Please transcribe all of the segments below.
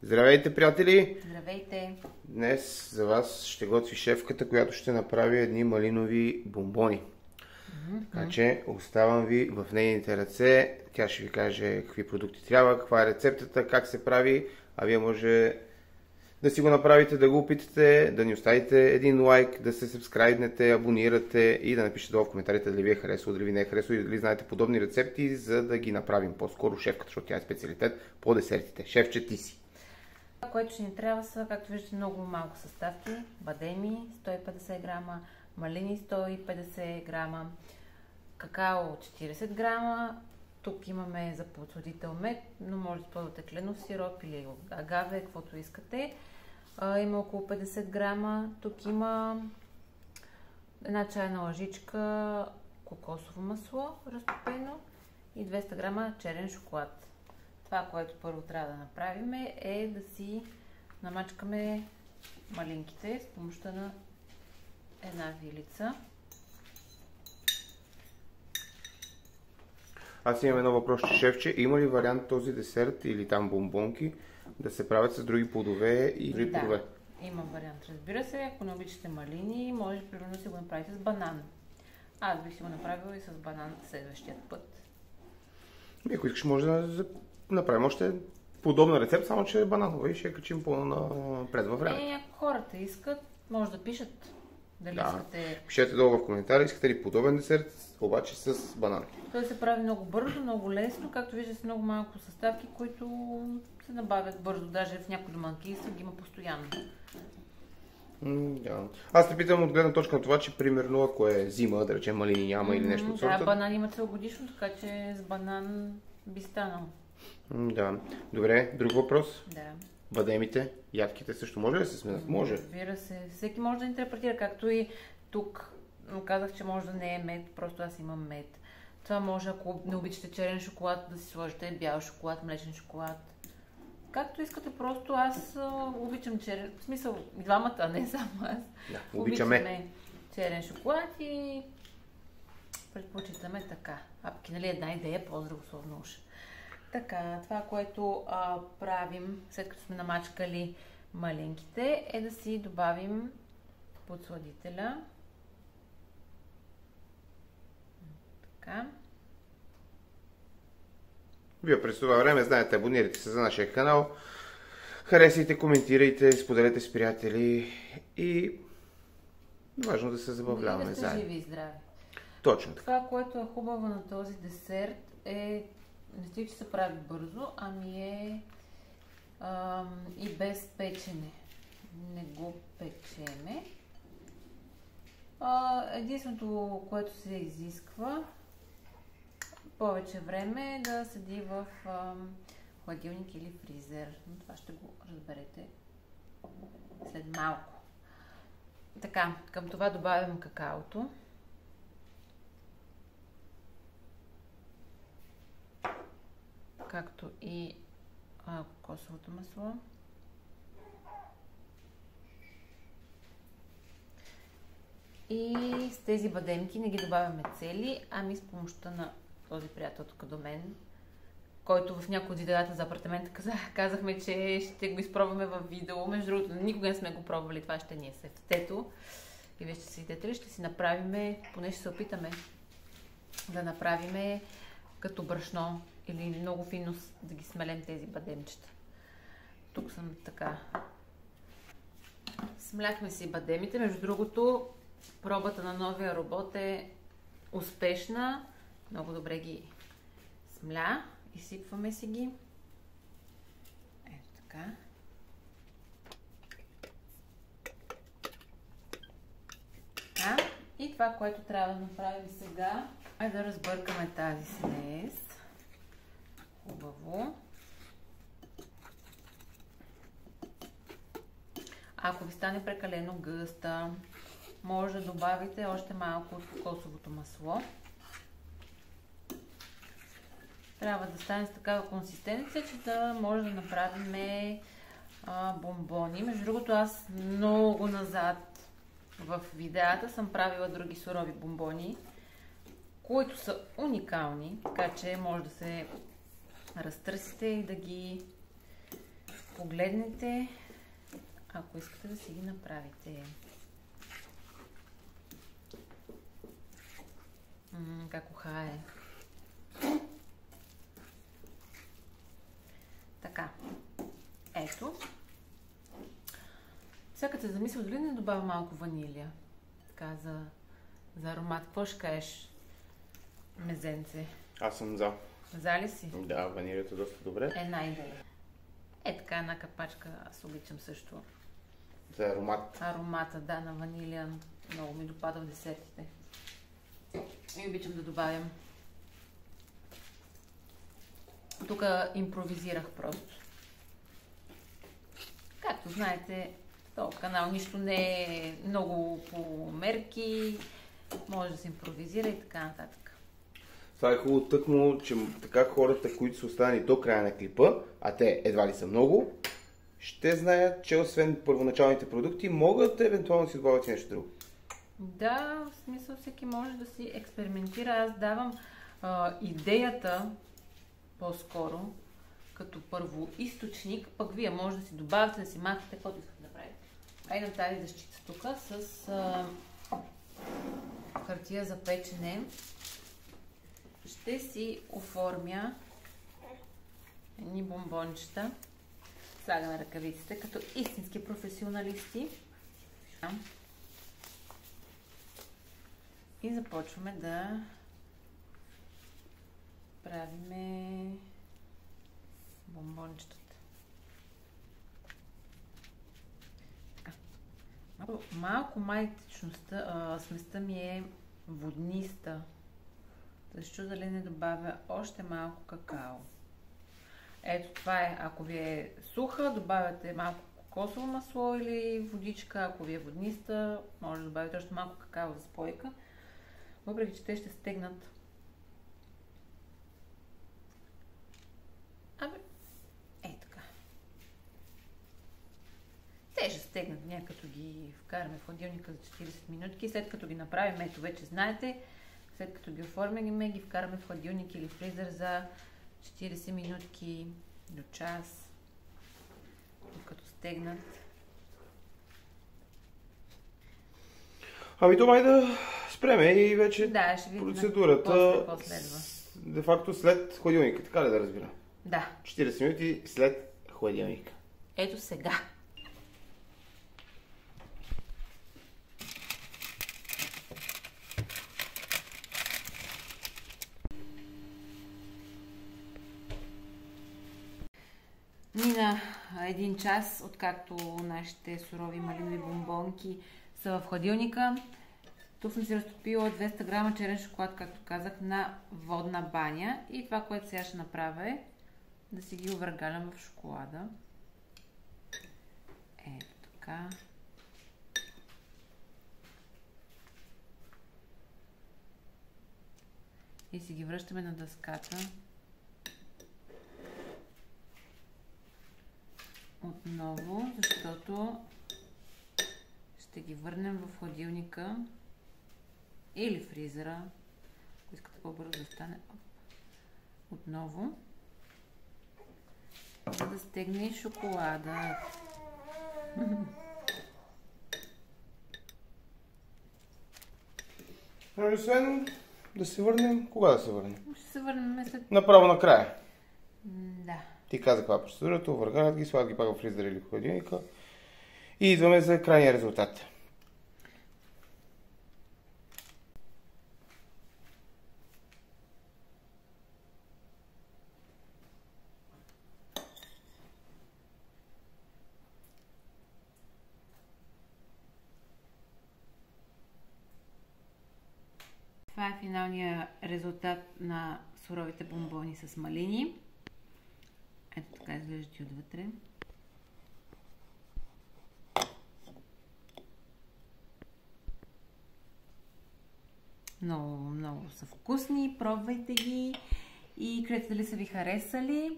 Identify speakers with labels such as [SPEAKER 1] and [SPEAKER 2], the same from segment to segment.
[SPEAKER 1] Здравейте, приятели!
[SPEAKER 2] Здравейте!
[SPEAKER 1] Днес за вас ще готви шефката, която ще направи едни малинови бомбони. Така че оставам ви в нейните ръце. Тя ще ви каже какви продукти трябва, каква е рецептата, как се прави, а вие може да си го направите, да го опитате, да ни оставите един лайк, да се сабскрайбнете, абонирате и да напишете долу в коментарите дали ви е харесало, дали ви не е харесало и дали знаете подобни рецепти, за да ги направим по-скоро шефката, защото тя е специалитет по десертите. Шефче, ти си!
[SPEAKER 2] Това, което ще ни трябва са, както виждате, много малко съставки. Бадеми 150 грама, малини 150 грама, какао 40 грама. Тук имаме за подсладител мед, но може да използвате кленов сироп или агаве, каквото искате. Има около 50 грама. Тук има една чайна лъжичка кокосово масло разтопено и 200 грама черен шоколад. Това, което първо трябва да направим е да си намачкаме малинките с помощта на една вилица.
[SPEAKER 1] Аз имам едно въпрос, шефче. Има ли вариант този десерт или там бомбонки да се правят с други плодове и други плодове?
[SPEAKER 2] Има вариант, разбира се. Ако не обичате малини, може примерно да си го направите с банан. Аз бих си го направила и с банан следващия път.
[SPEAKER 1] Ако искаш, може да направим още подобна рецепт, само че е бананова и ще я качим по-напред във време.
[SPEAKER 2] Ако хората искат, може да пишат дали искате.
[SPEAKER 1] Пишете долу в коментари, искате ли подобен десерт, обаче с банан.
[SPEAKER 2] Той се прави много бързо, много лесно, както виждате с много малко съставки, които се набавят бързо, даже в някои домакинства ги има постоянно.
[SPEAKER 1] Да. Аз те питам от гледна точка на това, че примерно ако е зима, да речем малини няма или нещо от сорта.
[SPEAKER 2] Да, банан има целогодишно, така че с банан би станал.
[SPEAKER 1] Да. Добре, друг въпрос?
[SPEAKER 2] Да.
[SPEAKER 1] Бадемите, ядките също може ли да се сменят? Може.
[SPEAKER 2] Разбира се. Всеки може да интерпретира, както и тук казах, че може да не е мед, просто аз имам мед. Това може, ако не обичате черен шоколад, да си сложите бял шоколад, млечен шоколад. Както искате, просто аз обичам черен, в смисъл и двамата, а не само аз.
[SPEAKER 1] Да, обичаме
[SPEAKER 2] черен шоколад и предпочитаме така. Апки, нали, една идея, по-здравословно уж. Така, това, което правим, след като сме намачкали малинките, е да си добавим подсладителя. Така.
[SPEAKER 1] Вие през това време, знаете, абонирайте се за нашия канал, харесайте, коментирайте, споделете с приятели и важно да се забавляваме заедно.
[SPEAKER 2] Живи и здрави.
[SPEAKER 1] Точно така.
[SPEAKER 2] Това, което е хубаво на този десерт е не стига, че се прави бързо, ами е и без печене. Не го печеме. Единственото, което се изисква повече време е да седи в хладилник или фризер. Но това ще го разберете след малко. Така, към това добавям какаото. Както и кокосовото масло. И с тези бадемки не ги добавяме цели, ами с помощта на този приятел тук до мен, който в някои от видеята за апартамента казахме, че ще го изпробваме във видео. Между другото, никога не сме го пробвали, това ще ни е сефтето. И вие ще си идете ли, ще си направиме, поне ще се опитаме да направиме като брашно или много финно да ги смелем тези бадемчета. Тук съм така. Смляхме си бадемите. Между другото, пробата на новия робот е успешна. Много добре ги смля. Изсипваме си ги. Ето така. И това, което трябва да направим сега, е да разбъркаме тази смес. Хубаво. Ако ви стане прекалено гъста, може да добавите още малко от кокосовото масло. Трябва да стане с такава консистенция, че да може да направим бомбони. Между другото, аз много назад в видеята съм правила други сурови бомбони, които са уникални, така че може да се разтърсите и да ги погледнете, ако искате да си ги направите. Как ухае. Така. Ето. Сега като се замисля, дали не добавя малко ванилия? Така за аромат. Какво ще кажеш, мезенце?
[SPEAKER 1] Аз съм за.
[SPEAKER 2] За ли си?
[SPEAKER 1] Да, ванилията доста добре.
[SPEAKER 2] Една идея. Една капачка, аз обичам също.
[SPEAKER 1] За аромат.
[SPEAKER 2] Аромата, да, на ванилия. Много ми допада в десертите. И обичам да добавям. Тук импровизирах просто. Както знаете, в този канал нищо не е много по мерки. Може да се импровизира и така нататък.
[SPEAKER 1] Това е хубаво тъкмо, че така хората, които са останали до края на клипа, а те едва ли са много, ще знаят, че освен първоначалните продукти, могат евентуално да си добавят нещо друго.
[SPEAKER 2] Да, в смисъл всеки може да си експериментира. Аз давам идеята по-скоро като първо източник, пък вие може да си добавите, да си махате, каквото искате да правите. Ай на тази дъщица тук с хартия за печене ще си оформя едни бомбончета. Слагаме ръкавиците като истински професионалисти. И започваме да правиме бомбончетата. Малко майтичността, сместа ми е водниста. Защо дали не добавя още малко какао. Ето това е, ако ви е суха, добавяте малко кокосово масло или водичка. Ако ви е водниста, може да добавите още малко какао за спойка. Въпреки че те ще стегнат. Така. Те ще стегнат някакто ги вкараме в хладилника за 40 минутки. След като ги направим, ето вече знаете, след като ги оформяме, ги вкараме в хладилник или фризер за 40 минутки до час, докато стегнат.
[SPEAKER 1] Ами май да спреме и вече
[SPEAKER 2] да, ще
[SPEAKER 1] процедурата
[SPEAKER 2] следва.
[SPEAKER 1] Де факто след хладилника, така ли да разбира?
[SPEAKER 2] Да.
[SPEAKER 1] 40 минути след хладилника.
[SPEAKER 2] Ето сега. Мина 1 час, откакто нашите сурови малинови бомбонки са в хладилника. Тук съм си разтопила 200 грама черен шоколад, както казах, на водна баня. И това, което сега ще направя е да си ги овъргалям в шоколада. Ето така. И си ги връщаме на дъската. Отново, защото ще ги върнем в хладилника или фризера, ако искате по-бързо да стане. Отново, за да стегне и шоколада.
[SPEAKER 1] Освен да се върнем, кога да се върнем?
[SPEAKER 2] Ще се върнем след...
[SPEAKER 1] Направо накрая.
[SPEAKER 2] Да.
[SPEAKER 1] Ти каза каква е процедурата, овъргалят ги, слагат ги пак в фризера или в хладилника и идваме за крайния резултат.
[SPEAKER 2] Това е финалният резултат на суровите бомбони с малини. Ето така изглеждат и отвътре. Много, много са вкусни. Пробвайте ги и кажете дали са ви харесали.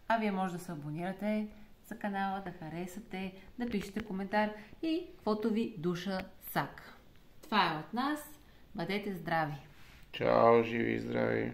[SPEAKER 2] А вие може да се абонирате за канала, да харесате, да пишете коментар и каквото ви душа сака. Това е от нас. Бъдете здрави!
[SPEAKER 1] Чао, живи и здрави!